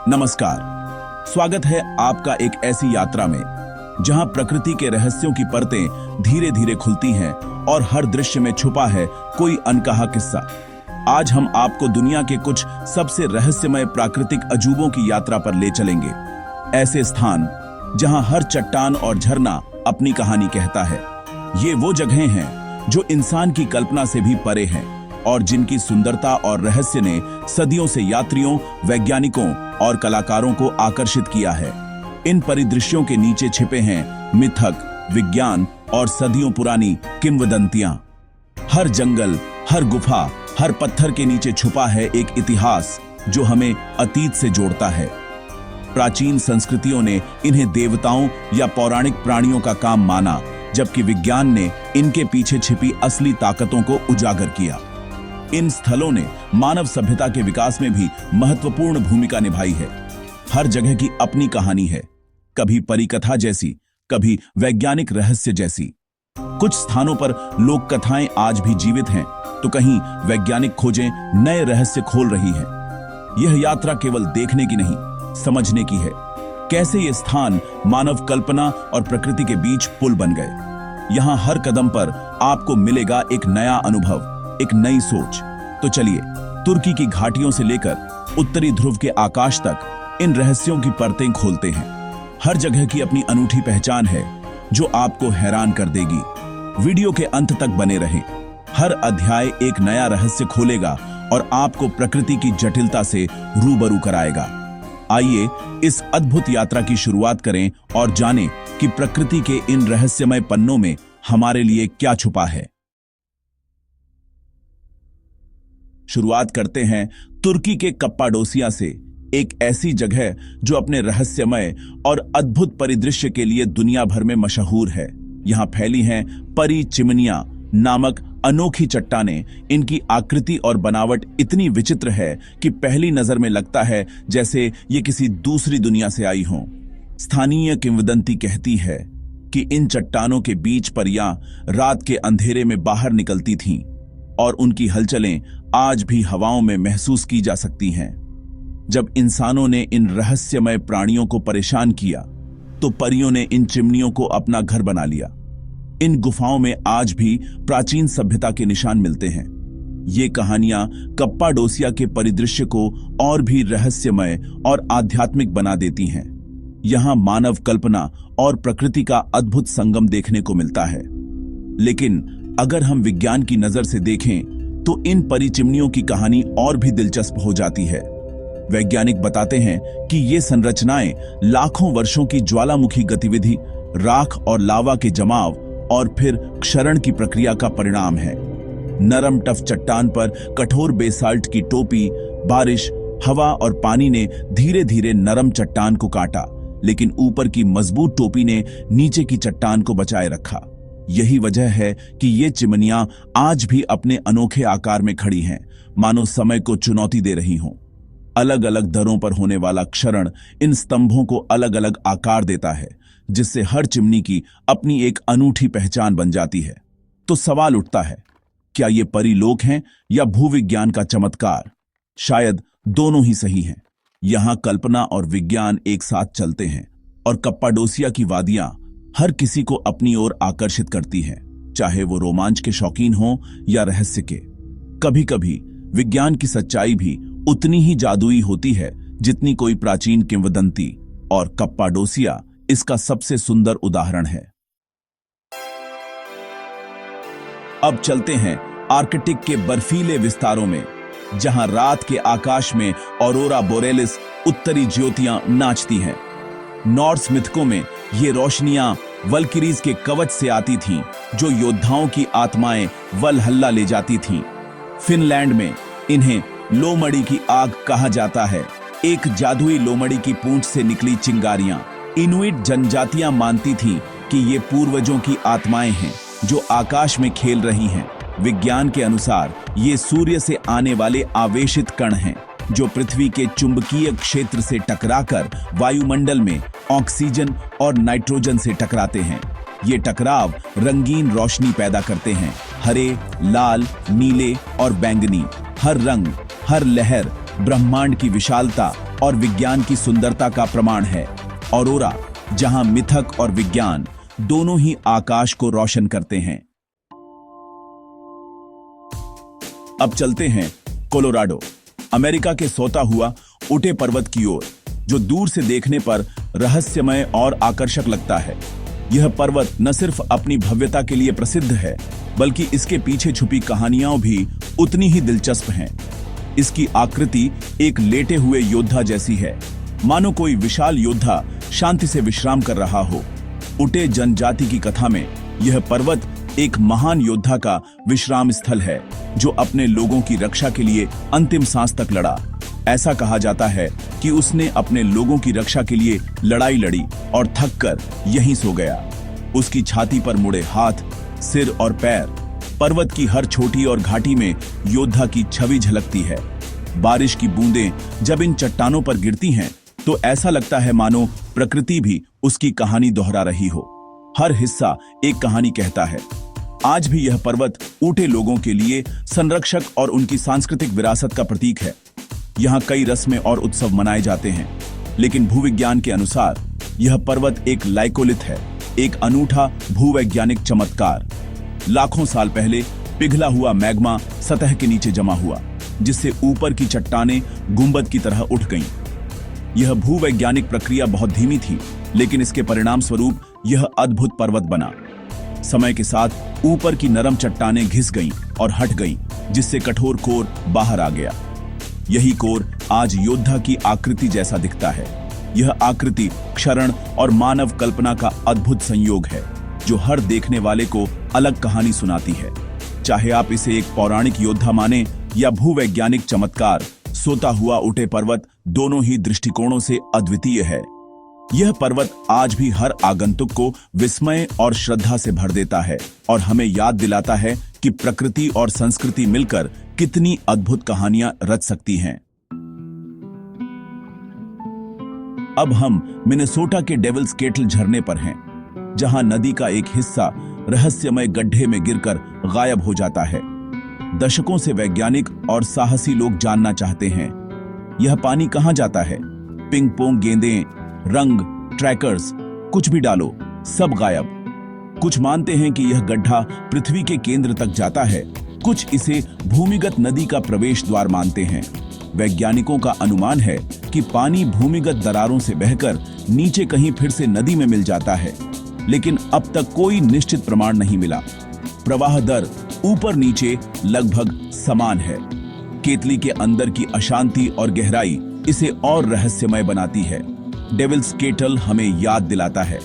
नमस्कार। स्वागत है आपका एक ऐसी यात्रा में जहां प्रकृति के रहस्यों की परतें धीरे धीरे खुलती हैं और हर दृश्य में छुपा है कोई अनकहा किस्सा। आज हम आपको दुनिया के कुछ सबसे रहस्यमय प्राकृतिक अजूबों की यात्रा पर ले चलेंगे। ऐसे स्थान जहां हर चट्टान और झरना अपनी कहानी कहता है। ये वो जगहें हैं जो इंसान की कल्पना से भी परे हैं और जिनकी सुंदरता और रहस्य ने सदियों से यात्रियों, वैज्ञानिकों और कलाकारों को आकर्षित किया है। इन परिदृश्यों के नीचे छिपे हैं मिथक, विज्ञान और सदियों पुरानी किंवदंतियां। हर जंगल, हर गुफा, हर पत्थर के नीचे छुपा है एक इतिहास जो हमें अतीत से जोड़ता है। प्राचीन संस्कृतियों ने इन्हें देवताओं या पौराणिक प्राणियों का काम माना, जबकि विज्ञान ने इनके पीछे छिपी असली ताकतों को उजागर किया। इन स्थलों ने मानव सभ्यता के विकास में भी महत्वपूर्ण भूमिका निभाई है। हर जगह की अपनी कहानी है, कभी परिकथा जैसी, कभी वैज्ञानिक रहस्य जैसी। कुछ स्थानों पर लोक कथाएं आज भी जीवित हैं, तो कहीं वैज्ञानिक खोजें नए रहस्य खोल रही हैं। यह यात्रा केवल देखने की नहीं, समझने की है। कैसे ये स्थान मानव कल्पना और प्रकृति के बीच पुल बन गए। यहां हर कदम पर आपको मिलेगा एक नया अनुभव, एक नई सोच। तो चलिए, तुर्की की घाटियों से लेकर उत्तरी ध्रुव के आकाश तक इन रहस्यों की परतें खोलते हैं। हर जगह की अपनी अनूठी पहचान है जो आपको हैरान कर देगी। वीडियो के अंत तक बने रहें। हर अध्याय एक नया रहस्य खोलेगा और आपको प्रकृति की जटिलता से रूबरू कराएगा। आइए इस अद्भुत यात्रा की शुरुआत करें और जानें कि प्रकृति के इन रहस्यमय पन्नों में हमारे लिए क्या छुपा है। शुरुआत करते हैं तुर्की के कप्पाडोसिया से, एक ऐसी जगह जो अपने रहस्यमय और अद्भुत परिदृश्य के लिए दुनिया भर में मशहूर है। यहां फैली हैं परी चिमनियां नामक अनोखी चट्टानें। इनकी आकृति और बनावट इतनी विचित्र है कि पहली नजर में लगता है जैसे ये किसी दूसरी दुनिया से आई हों। स्थानीय किंवदंती कहती है कि इन चट्टानों के बीच परियां रात के अंधेरे में बाहर निकलती थीं और उनकी हलचलें आज भी हवाओं में महसूस की जा सकती हैं। जब इंसानों ने इन रहस्यमय प्राणियों को परेशान किया, तो परियों ने इन चिमनियों को अपना घर बना लिया। इन गुफाओं में आज भी प्राचीन सभ्यता के निशान मिलते हैं। ये कहानियां कप्पाडोसिया के परिदृश्य को और भी रहस्यमय और आध्यात्मिक बना देती हैं। यहां मानव कल्पना और प्रकृति का अद्भुत संगम देखने को मिलता है। लेकिन अगर हम विज्ञान की नजर से देखें तो इन परी चिमनियों की कहानी और भी दिलचस्प हो जाती है। वैज्ञानिक बताते हैं कि ये संरचनाएं लाखों वर्षों की ज्वालामुखी गतिविधि, राख और लावा के जमाव और फिर क्षरण की प्रक्रिया का परिणाम है। नरम टफ चट्टान पर कठोर बेसाल्ट की टोपी, बारिश, हवा और पानी ने धीरे धीरे नरम चट्टान को काटा, लेकिन ऊपर की मजबूत टोपी ने नीचे की चट्टान को बचाए रखा। यही वजह है कि ये चिमनियां आज भी अपने अनोखे आकार में खड़ी हैं, मानो समय को चुनौती दे रही हों। अलग अलग दरों पर होने वाला क्षरण इन स्तंभों को अलग अलग आकार देता है, जिससे हर चिमनी की अपनी एक अनूठी पहचान बन जाती है। तो सवाल उठता है, क्या ये परीलोक हैं या भूविज्ञान का चमत्कार? शायद दोनों ही सही हैं। यहां कल्पना और विज्ञान एक साथ चलते हैं और कप्पाडोसिया की वादियां हर किसी को अपनी ओर आकर्षित करती हैं, चाहे वो रोमांच के शौकीन हो या रहस्य के। कभी कभी विज्ञान की सच्चाई भी उतनी ही जादुई होती है जितनी कोई प्राचीन किंवदंती, और कप्पाडोसिया इसका सबसे सुंदर उदाहरण है। अब चलते हैं आर्कटिक के बर्फीले विस्तारों में, जहां रात के आकाश में ऑरोरा बोरेलिस, उत्तरी ज्योतियां नाचती हैं। नॉर्स मिथकों में ये रोशनियां वल्किरीज के कवच से आती थीं, जो योद्धाओं की आत्माएं वलहल्ला ले जाती थीं। फिनलैंड में इन्हें लोमड़ी की आग कहा जाता है। एक जादुई लोमड़ी की पूंछ से निकली चिंगारियां। इनुइट जनजातियां मानती थीं कि ये पूर्वजों की आत्माएं हैं जो आकाश में खेल रही हैं। विज्ञान के अनुसार ये सूर्य से आने वाले आवेशित कण हैं, जो पृथ्वी के चुंबकीय क्षेत्र से टकराकर वायुमंडल में ऑक्सीजन और नाइट्रोजन से टकराते हैं। ये टकराव रंगीन रोशनी पैदा करते हैं। हरे, लाल, नीले और बैंगनी, हर रंग, हर लहर ब्रह्मांड की विशालता और विज्ञान की सुंदरता का प्रमाण है। ऑरोरा, जहां मिथक और विज्ञान दोनों ही आकाश को रोशन करते हैं। अब चलते हैं कोलोराडो, अमेरिका के सोता हुआ ऊटे पर्वत की ओर, जो दूर से देखने पर रहस्यमय और आकर्षक लगता है। यह पर्वत न सिर्फ अपनी भव्यता के लिए प्रसिद्ध है, बल्कि इसके पीछे छुपी कहानियां भी उतनी ही दिलचस्प हैं। इसकी आकृति एक लेटे हुए योद्धा जैसी है, मानो कोई विशाल योद्धा शांति से विश्राम कर रहा हो। ऊटे जनजाति की कथा में यह पर्वत एक महान योद्धा का विश्राम स्थल है, जो अपने लोगों की रक्षा के लिए अंतिम सांस तक लड़ा। ऐसा कहा जाता है कि उसने अपने लोगों की रक्षा के लिए लड़ाई लड़ी और थककर यहीं सो गया। उसकी छाती पर मुड़े हाथ, सिर और पैर, पर्वत की हर छोटी और घाटी में योद्धा की छवि झलकती है। बारिश की बूंदें जब इन चट्टानों पर गिरती हैं, तो ऐसा लगता है मानो प्रकृति भी उसकी कहानी दोहरा रही हो। हर हिस्सा एक कहानी कहता है। आज भी यह पर्वत ऊटे लोगों के लिए संरक्षक और उनकी सांस्कृतिक विरासत का प्रतीक है। यहाँ कई रस्में और उत्सव मनाए जाते हैं, लेकिन भूविज्ञान के अनुसार यह पर्वत एक लाइकोलिथ है, एक अनूठा भूवैज्ञानिक चमत्कार। लाखों साल पहले पिघला हुआ मैग्मा सतह के नीचे जमा हुआ, जिससे ऊपर की चट्टानें गुंबद की तरह उठ गईं। यह भूवैज्ञानिक प्रक्रिया बहुत धीमी थी, लेकिन इसके परिणाम स्वरूप यह अद्भुत पर्वत बना। समय के साथ ऊपर की नरम चट्टानें घिस गईं और हट गईं, जिससे कठोर कोर बाहर आ गया। यही कोर आज योद्धा की आकृति जैसा दिखता है। यह आकृति क्षरण और मानव कल्पना का अद्भुत संयोग है, जो हर देखने वाले को अलग कहानी सुनाती है। चाहे आप इसे एक पौराणिक योद्धा माने या भूवैज्ञानिक चमत्कार, सोता हुआ ऊटे पर्वत दोनों ही दृष्टिकोणों से अद्वितीय है। यह पर्वत आज भी हर आगंतुक को विस्मय और श्रद्धा से भर देता है और हमें याद दिलाता है कि प्रकृति और संस्कृति मिलकर कितनी अद्भुत कहानियां रच सकती हैं। अब हम मिनेसोटा के डेविल्स केटल झरने पर हैं, जहां नदी का एक हिस्सा रहस्यमय गड्ढे में गिरकर गायब हो जाता है। दशकों से वैज्ञानिक और साहसी लोग जानना चाहते हैं, यह पानी कहां जाता है। पिंग पोंग गेंदें, रंग, ट्रैकर्स, कुछ भी डालो, सब गायब। कुछ मानते हैं कि यह गड्ढा पृथ्वी के केंद्र तक जाता है, कुछ इसे भूमिगत नदी का प्रवेश द्वार मानते हैं। वैज्ञानिकों का अनुमान है कि पानी भूमिगत दरारों से बहकर नीचे कहीं फिर से नदी में मिल जाता है, लेकिन अब तक कोई निश्चित प्रमाण नहीं मिला। प्रवाह दर ऊपर नीचे लगभग समान है। केतली के अंदर की अशांति और गहराई इसे और रहस्यमय बनाती है। डेविल्स केटल हमें याद दिलाता है,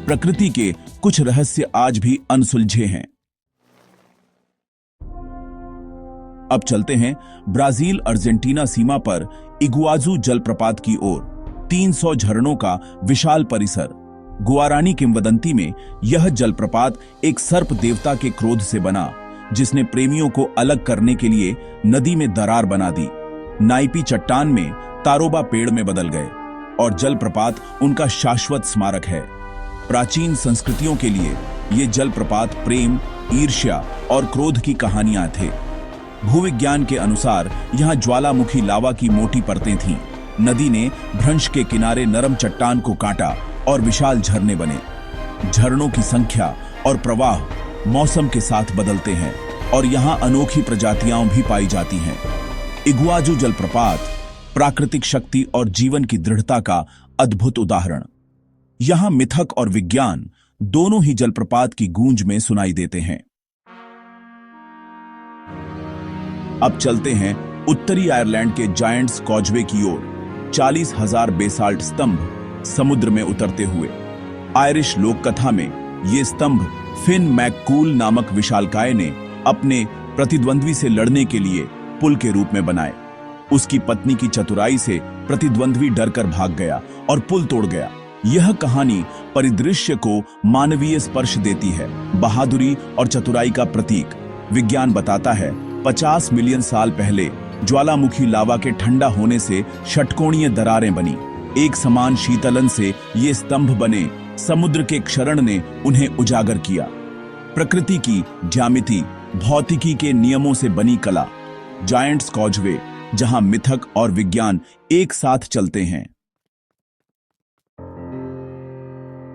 प्रकृति के कुछ रहस्य आज भी अनसुलझे हैं। अब चलते हैं ब्राजील अर्जेंटीना सीमा पर इगुआजू जलप्रपात की ओर। 300 झरनों का विशाल परिसर। गुआरानी किंवदंती में यह जलप्रपात एक सर्प देवता के क्रोध से बना, जिसने प्रेमियों को अलग करने के लिए नदी में दरार बना दी। नाइपी चट्टान में तारोबा पेड़ में बदल गए और जलप्रपात उनका शाश्वत स्मारक है। प्राचीन संस्कृतियों के लिए ये जलप्रपात प्रेम, ईर्ष्या और क्रोध की कहानियां थे। भूविज्ञान के अनुसार यहाँ ज्वालामुखी लावा की मोटी परतें थीं। नदी ने भ्रंश के किनारे नरम चट्टान को काटा और विशाल झरने बने। झरनों की संख्या और प्रवाह मौसम के साथ बदलते हैं और यहाँ अनोखी प्रजातियां भी पाई जाती हैं। इगुआजू जलप्रपात प्राकृतिक शक्ति और जीवन की दृढ़ता का अद्भुत उदाहरण। यहाँ मिथक और विज्ञान दोनों ही जलप्रपात की गूंज में सुनाई देते हैं। अब चलते हैं उत्तरी आयरलैंड के जायंट्स कॉजवे की ओर। 40,000 बेसाल्ट स्तंभ समुद्र में उतरते हुए। आयरिश लोक कथा में ये स्तंभ फिन मैककूल नामक विशालकाय ने अपने प्रतिद्वंद्वी से लड़ने के लिए पुल के रूप में बनाए। उसकी पत्नी की चतुराई से प्रतिद्वंद्वी डरकर भाग गया और पुल तोड़ गया। यह कहानी परिदृश्य को मानवीय स्पर्श देती है, बहादुरी और चतुराई का प्रतीक। विज्ञान बताता है 50 मिलियन साल पहले ज्वालामुखी लावा के ठंडा होने से षटकोणीय दरारें बनी। एक समान शीतलन से ये स्तंभ बने। समुद्र के क्षरण ने उन्हें उजागर किया। प्रकृति की ज्यामिति, भौतिकी के नियमों से बनी कला। जायंट्स कॉजवे जहां मिथक और विज्ञान एक साथ चलते हैं।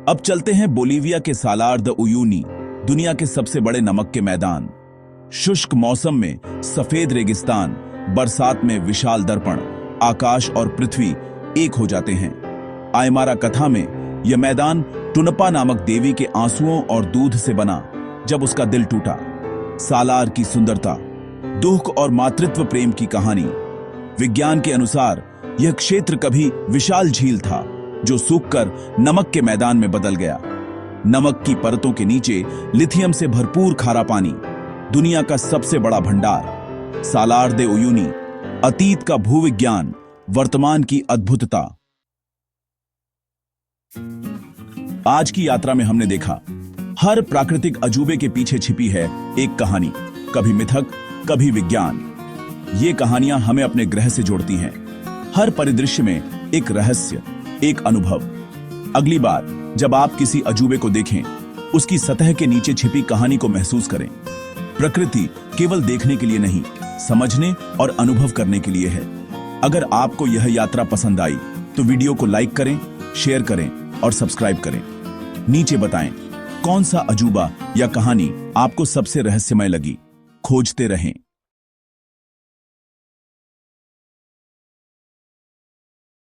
अब चलते हैं बोलीविया के सालार द उयूनी, दुनिया के सबसे बड़े नमक के मैदान। शुष्क मौसम में सफेद रेगिस्तान, बरसात में विशाल दर्पण, आकाश और पृथ्वी एक हो जाते हैं। आयमारा कथा में यह मैदान टुनपा नामक देवी के आंसुओं और दूध से बना जब उसका दिल टूटा। सालार की सुंदरता, दुख और मातृत्व प्रेम की कहानी। विज्ञान के अनुसार यह क्षेत्र कभी विशाल झील था जो सूखकर नमक के मैदान में बदल गया। नमक की परतों के नीचे लिथियम से भरपूर खारा पानी, दुनिया का सबसे बड़ा भंडार। सालार दे उयूनी, अतीत का भूविज्ञान, वर्तमान की अद्भुतता। आज की यात्रा में हमने देखा, हर प्राकृतिक अजूबे के पीछे छिपी है एक कहानी, कभी मिथक, कभी विज्ञान। ये कहानियां हमें अपने ग्रह से जोड़ती हैं। हर परिदृश्य में एक रहस्य, एक अनुभव। अगली बार जब आप किसी अजूबे को देखें, उसकी सतह के नीचे छिपी कहानी को महसूस करें। प्रकृति केवल देखने के लिए नहीं, समझने और अनुभव करने के लिए है। अगर आपको यह यात्रा पसंद आई तो वीडियो को लाइक करें, शेयर करें और सब्सक्राइब करें। नीचे बताएं कौन सा अजूबा या कहानी आपको सबसे रहस्यमय लगी। खोजते रहें।